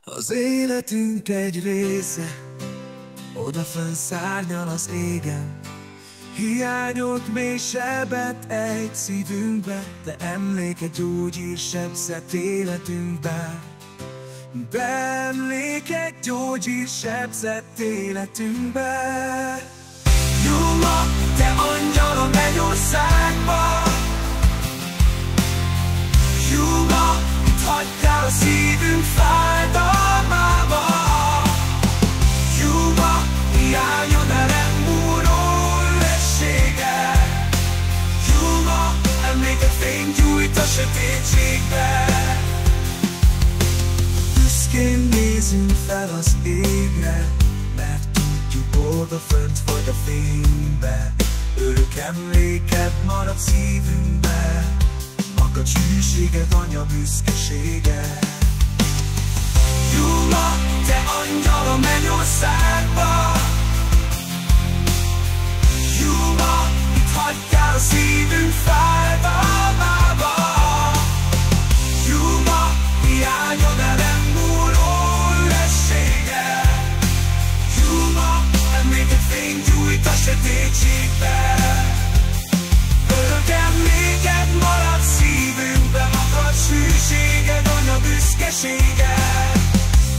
Az életünk egy része odafönn szárnyal az égen. Hiányod mély sebet ejt szívünkbe, de emléke gyógyír sebzett életünkbe. Emléke gyógyír sebzett életünkbe. Juma, te angyal a mennyországba. Juma, itt hagytál a szívünk fájdalmába. Juma, hiányod a nem múló üressége. Juma, emléked fényt gyújt a sötétségbe. Büszkén nézünk fel az égre, mert tudjuk, odafönt vagy a fénybe. Örök emléked marad szívünkbe, makacs hűséged, anya büszkesége. Juma, te angyal a mennyországba. Juma, itt hagytál a szívünk fájdalmába. Juma, hiányod a nem múló üressége. Juma, emléked fényt gyújt a sötétségbe. Örök emléked marad szívünkbe, makacs hűséged, anya büszkesége.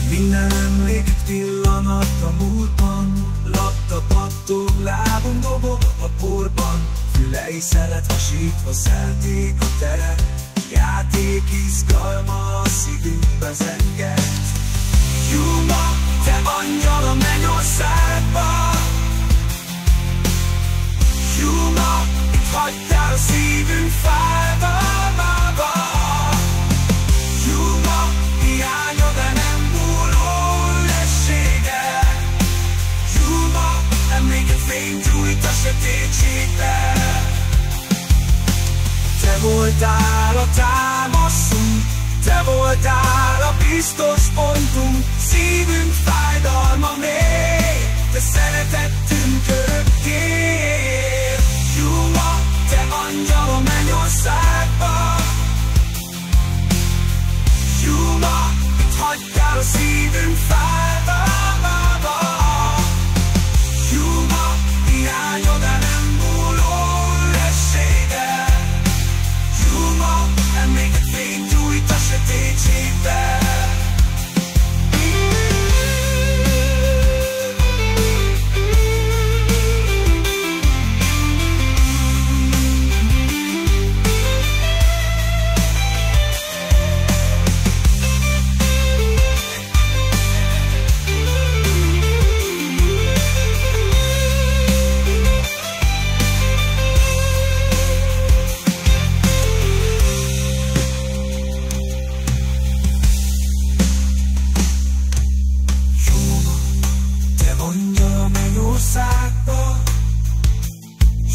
Minden emléket pillanat a múltban, labda pattog, lábunk dobog a porban. Fülei szelet hasítva szelték a teret, játék izgalma a szívünkbe zengett. Juma, te angyal a mennyországba. Juma, itt hagytál a szívünk fájdalmába. Juma, hiányod a nem múló üressége. Juma, emléked fényt gyújt a sötétségbe. Te voltál a támaszunk, te voltál a biztos pontunk. Szívünk fájdalma mély, te szeretettünk örökké. Juma, te angyal a mennyországba. Juma, itt hagytál a szívünk fájdalmába. Juma, hiányod a nem múló üressége. Juma, emléked fényt gyújt a sötétségbe.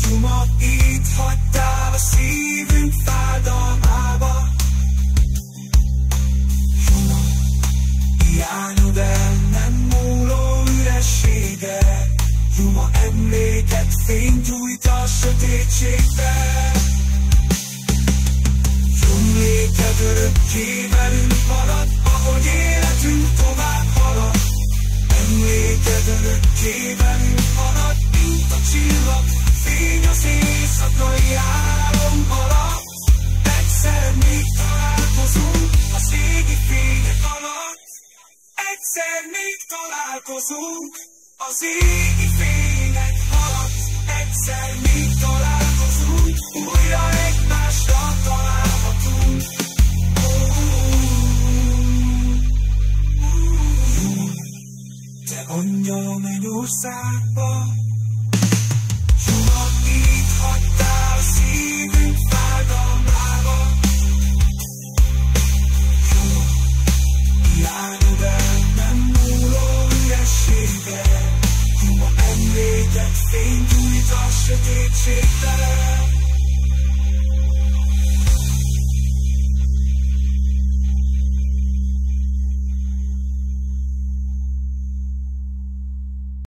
Juma, itt hagytál a szívünk fájdalmába. Juma, hiányod el nem múló üressége. Juma, emléked fényt gyújt a sötétségbe. Emléked örökké velünk marad, ahogy életünk tovább halad. Emléked örökké velünk marad, mint a csillag, fény az éjszakai álom alatt. Egyszer még találkozunk az égi fények alatt. Egyszer még találkozunk az égi fények alatt. Egyszer még találkozunk, újra egymásra találhatunk. Te angyal a mennyországba. Juma, itt hagytál a szívünk fájdalmába. Juma, hiányod el nem múló üressége. Juma, emléked fényt gyújt a sötétségbe.